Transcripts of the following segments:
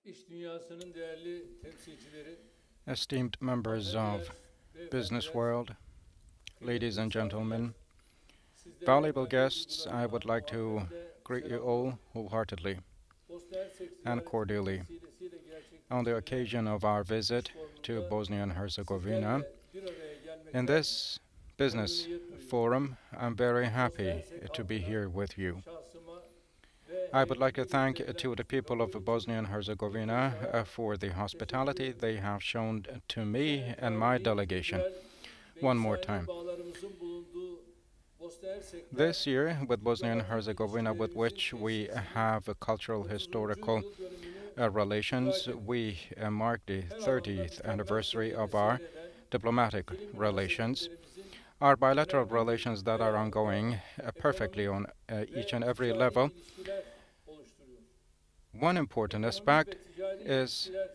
İş dünyasının değerli temsilcileri, Esteemed members hanımefendiler of ve business beyefendiler, world, kıymetli ladies and misafirler, gentlemen, sizleri valuable Türkiye guests, I duygularımla would like to muhabbetle greet you selamlıyor. all wholeheartedly Bosna Hersek and ziyaretimiz cordially vesilesiyle on the gerçekleştirilen occasion of our iş visit to forumunda Bosnia and Herzegovina. sizlerle bir araya In gelmekten this business memnuniyet duyuyorum. forum, I'm very Bosna happy Hersek to be halkına, here with you. şahsıma ve I would like to heyetime thank gösterilen to the üstün people of kabul için Bosnia and bir kez Herzegovina daha for the teşekkür hospitality ediyorum. they have shown to Bu me sene and my tarihi, delegation. kültürel ve One more insani time. bağlarımızın bulunduğu Bosna Hersek'te This year, with Bosnia and diplomatik Herzegovina, with ilişkilerimizin which we tesisinin have a cultural 30. historical yıl dönümünü relations, idrak ediyoruz. we mark the Her alanda 30th mükemmel anniversary seviyede of our seyreden diplomatic ikili relations. münasebetlerimizin Our bilateral pragmatik relations that are veya da ongoing perfectly ekonomik on each ve and every ticari level. ilişkiler oluşturuyor. One important Ekonomik aspect ve ticari is ilişkiler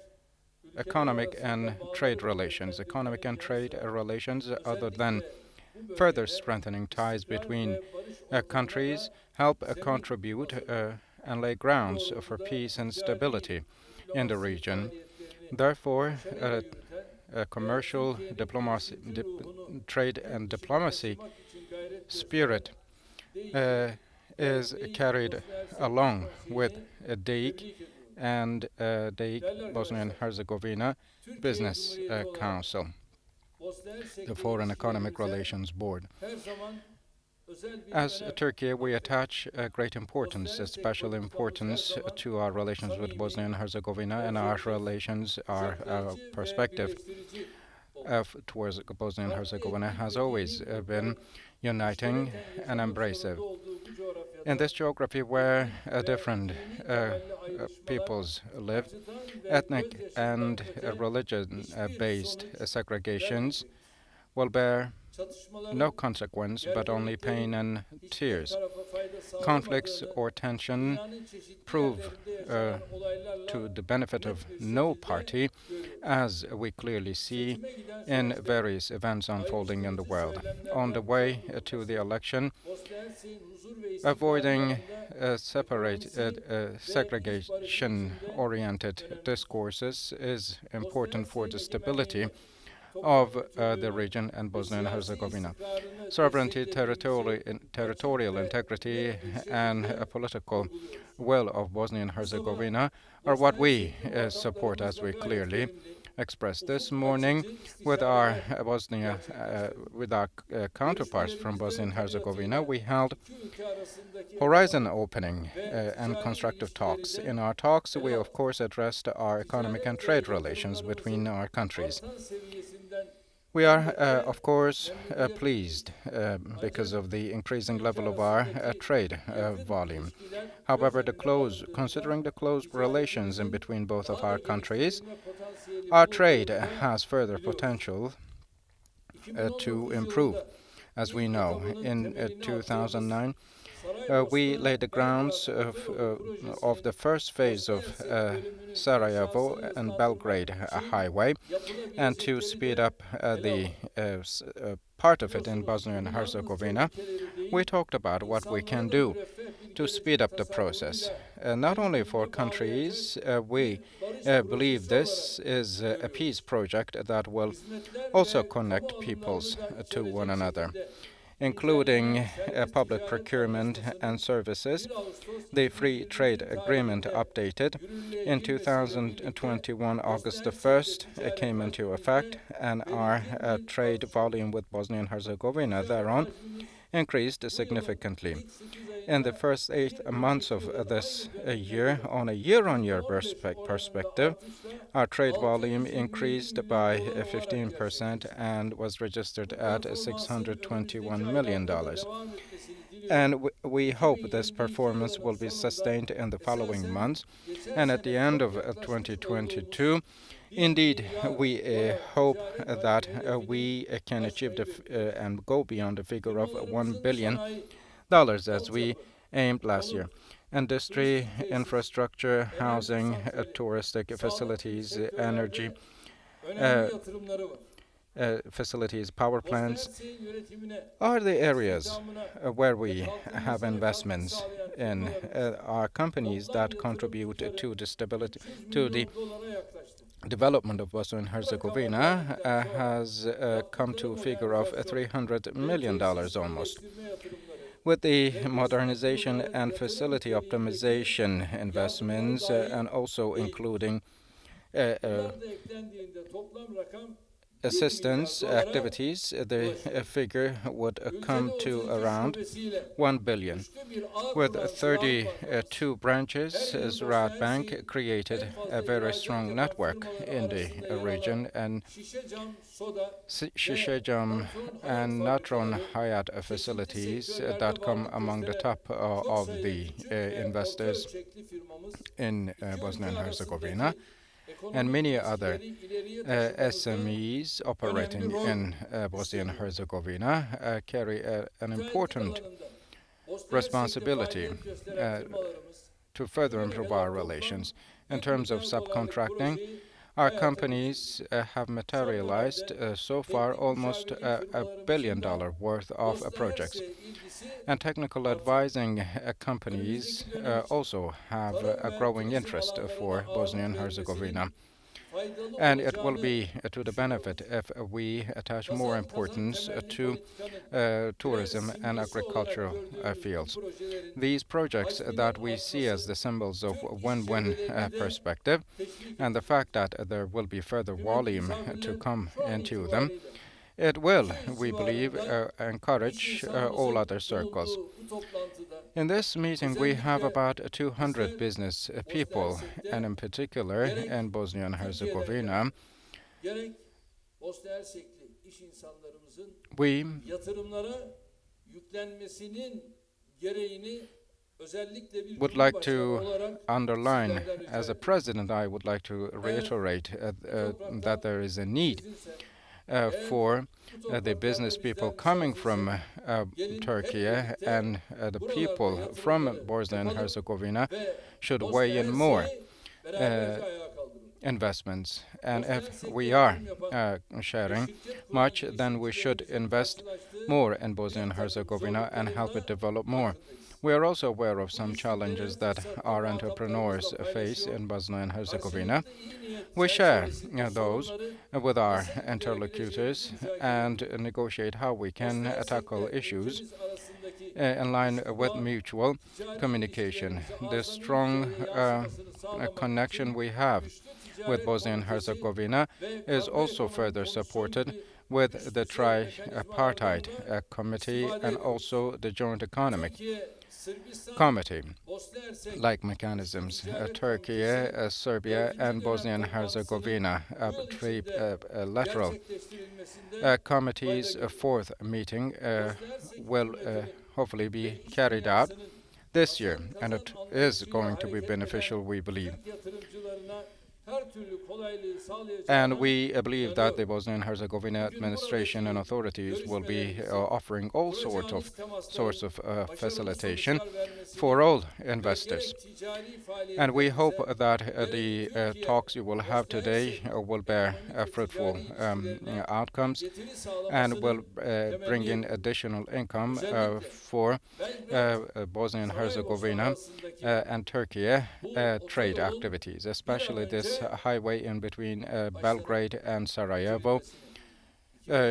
ülkeler economic and arasında trade bağları relations. Economic kuvvetlendirmenin and yanı trade sıra relations, other than özellikle bu further bölgede strengthening ties istikrar between ve barış ortamına countries, da help zemin contribute hazırlıyor. and lay Bu grounds for doğrultuda peace and ticari, stability in the diplomasi region. faaliyetlerini Therefore, başarıyla yürüten ve commercial Türkiye'nin diplomacy, eski ruhunu trade yurt and dışına diplomacy taşımak için gayret gösteren spirit DİK'i is ve DİK carried Bosna Hersek along with Potansiyelini DEIC tebrik ediyorum. and DEIC Değerli Bosnia and arkadaşlar, Herzegovina Türkiye Business Cumhuriyeti olarak Council, Bosna the Hersek'le Foreign Economic ilişkilerimize Relations Board. her zaman özel bir As önem Turkey, we atfettik. attach great Bosna importance, Hersek special politikamız her importance zaman to our relations with Bosnia and samimi, Herzegovina and our objektif, relations, our kuşatlayıcı ve perspective birleştirici oldu. towards Bosnia and Farklı Herzegovina etnik has ve always dini been grupların uniting müştereken and yaşamak embracive. zorunda olduğu bu In coğrafyada this geography where etnik ve different dini temelli ayrışmalar peoples live, acıtan ve ethnic gözyaşından and öte hiçbir religion-based sonuç segregations vermeyecektir. will bear no Çatışmaların consequence but only pain gerginliklerin and hiçbir tears. tarafa fayda Conflicts sağlamadığını or tension dünyanın çeşitli prove yerlerinde yaşanan olaylarla to the benefit of net bir no şekilde party, görüyoruz. as we clearly see Seçime giden in süreçte various events unfolding in the ayrıştırıcı world. On the söylemlerden way uzak to the durulması, election, Bosna Hersek'in huzur ve avoiding istikrarı separate ekonomisi ve iç barışı segregation-oriented içinde discourses is Bosna important for the Hersek'in stability egemenliğini, of toprak the bütünlüğünü region and ve Bosnia and siyasi Herzegovina. istikrarını Sovereignty, desteklediğimizi territorial açık ve integrity, net bir and şekilde a political vurguluyoruz. will of Bosnia and Bu sabah Herzegovina are Bosna what we Hersek'li support, as vatandaşlarımızla we gayet clearly verimli, expressed this ufuk morning açıcı with our istişareler gerçekleştirdik. with our counterparts from Bosnia Görüşmelerimizde and Herzegovina. tabiatıyla We held iki ülke arasındaki horizon ekonomik opening ve and ticari constructive talks. ilişkileri In de our talks, ele we of aldık. course addressed our economic and Ticaret ve trade relations between yatırımlarımızın our countries. artan seviyesinden We are, elbette of course, memnuniyet pleased duyuyoruz. because Ancak of the increasing iki ülke level of our arasındaki trade yakın volume. ilişkiler göz However, önünde considering alındığında the close relations in ticaretimizin between both of daha da our countries, geliştirilme potansiyeli our trade bulunduğunu da has further biliyoruz. potential to 2019 improve. yılında As we ilk know, etabının in temelini attığımız 2009, we Saraybosna laid the grounds Belgrad otoyolu of the projesinin first phase Bosna of Hersek bölümünün Sarajevo inşasını and hızlandırmak Belgrade için highway, and to yapılabilecekleri speed de up ele the part of it in Biliyorsunuz Bosnia and bunu yalnızca Herzegovina. ülkeleri değil, We talked about what we insanları can da do müreffeh bir to gelecek speed up the process. tasarrufuyla Not only for birbirine countries, bağlayacak we bir barış believe projesi this olarak is a görüyoruz. peace project that will Hizmetler also ve connect kamu peoples alımlarını da to one içerecek another, şekilde including güncellenen serbest public ticaret procurement anlaşmasının and services. 1 Ağustos The Free Trade 2021 Agreement tarihinde updated yürürlüğe in girmesiyle birlikte 2021, August the Bosna Hersek'le 1st, ticaret came into effect, hacmimizde and our belirgin bir trade artış oldu. volume with Bosnia and Herzegovina Ticaret thereon hacmimiz increased bu yılın significantly. ilk 8 In the ayında first 8 months of 2012 yılın this aynı dönemine year, göre on a year-on-year %15 oranında perspective, artışla our trade volume 622 increased milyon by dolar olarak 15% gerçekleşti. and was registered Bu at performansın önümüzdeki $621 million. aylarda da devam etmesini diliyorum. And we hope this 2022 performance yılının will be sonunda sustained in the following esasen months. geçen And at the sene end çok of yaklaşmış olduğumuz 2022, 1 indeed, milyar we dolar hope ticaret that hacmi hedefini we can achieve aşmayı bekliyoruz. and go beyond the figure of $1 Firmalarımızın billion sanayi, as we altyapı, aimed last year. konut, Industry, turistik tesis, infrastructure, enerji housing, santrali, touristic sağlık gibi facilities, energy sektörlerde önemli uh, yatırımları var. facilities, power Bosna plants Hersek'in yönetimine, are the areas istihdamına where ve we have kalkınmasına katkı investments sağlayan in are companies that contribute to the stability, to the development of Bosnia and Herzegovina has come to a figure of $300 million almost. With the modernization and facility optimization investments and also including assistance activities, the figure would come to around 1 billion. With 32 branches, Ziraat Bank created a very strong network in the region, and Şişecam and Natron Hayat facilities that come among the top of the investors in Bosnia and Herzegovina, and many other SMEs operating in Bosnia and Herzegovina carry an important responsibility to further improve our relations. In terms of subcontracting, our companies have materialized so far almost $1 billion worth of projects. And technical advising companies also have a growing interest for Bosnia and Herzegovina. And it will be to the benefit if we attach more importance to tourism and agricultural fields. These projects that we see as the symbols of win-win perspective, and the fact that there will be further volume to come into them, it will, we believe, encourage all other circles. In this meeting, we have about 200 business people, and in particular in Bosnia and Herzegovina, we would like to underline, as a president, I would like to reiterate that there is a need for the business people coming from Turkey and the people from Bosnia and Herzegovina should weigh in more investments. And if we are sharing much, then we should invest more in Bosnia and Herzegovina and help it develop more. We are also aware of some challenges that our entrepreneurs face in Bosnia and Herzegovina. We share those with our interlocutors and negotiate how we can tackle issues in line with mutual communication. The strong connection we have with Bosnia and Herzegovina is also further supported with the tripartite committee and also the joint economic committee, like mechanisms. Turkey, Serbia, and Bosnia and Herzegovina trilateral committee's fourth meeting will hopefully be carried out this year, and it is going to be beneficial, we believe. And we believe that the Bosnia and Herzegovina administration and authorities will be offering all sorts of facilitation for all investors. And we hope that the talks you will have today will bear fruitful outcomes and will bring in additional income for Bosnia and Herzegovina and Turkey trade activities, especially this highway in between Belgrade and Sarajevo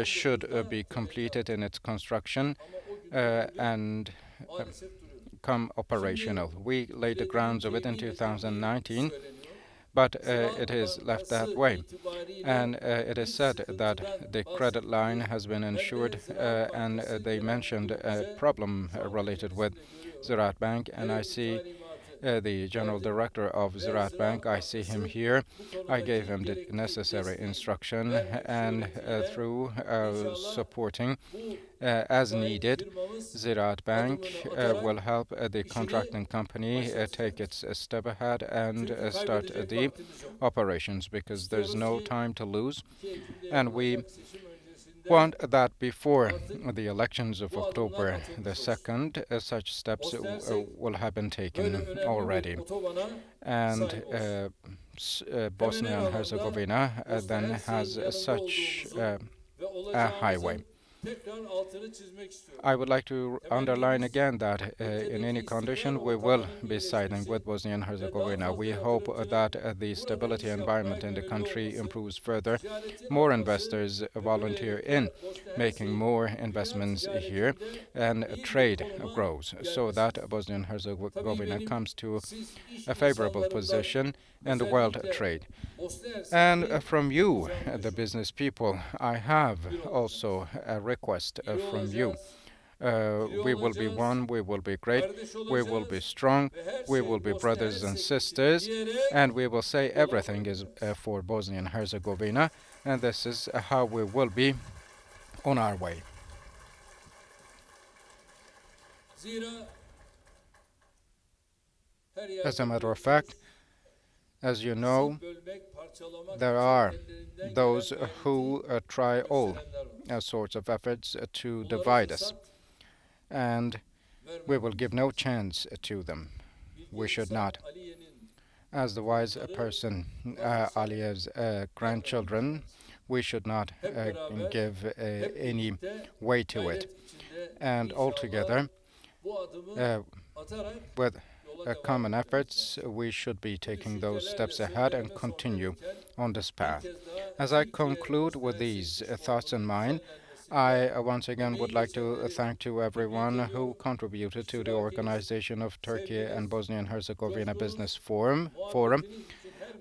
should be completed in its construction and come operational. We laid the grounds of it in 2019, but it is left that way. And it is said that the credit line has been insured, and they mentioned a problem related with Ziraat Bank, and I see the general director of Ziraat Bank. I see him here. I gave him the necessary instruction, and through supporting as needed, Ziraat Bank will help the contracting company take its step ahead and start the operations, because there's no time to lose, and we want that before the elections of October the 2nd, such steps will have been taken already. And Bosnia and Herzegovina then has such a highway. tekrar altını çizmek istiyorum. I would like to underline again that in any condition we will be siding with Bosnia and Herzegovina. We hope that the stability environment in the country improves further. More investors volunteer in making more investments here, and trade grows so that Bosnia and Herzegovina comes to a favorable position in the world trade. And from you, the business people, I have also a request from you. We will be one, we will be great, we will be strong, we will be brothers and sisters, and we will say everything is for Bosnia and Herzegovina, and this is how we will be on our way. As a matter of fact, as you know, there are those who try all sorts of efforts to divide us, and we will give no chance to them. We should not. As the wise person Aliyev's grandchildren, we should not give any way to it. And altogether, with common efforts, we should be taking those steps ahead and continue on this path. As I conclude with these thoughts in mind, I once again would like to thank to everyone who contributed to the organization of Turkey and Bosnia and Herzegovina Business Forum.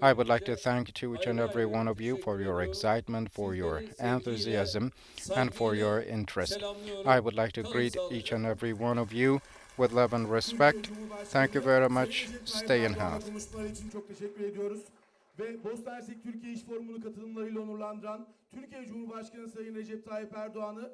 I would like to thank to each and every one of you for your excitement, for your enthusiasm, and for your interest. I would like to greet each and every one of you with love and respect. Thank you very much. Stay in health. Ve Bosna Hersek Türkiye İş Forumu'nun katılımlarıyla onurlandıran Türkiye Cumhurbaşkanı Sayın Recep Tayyip Erdoğan'ı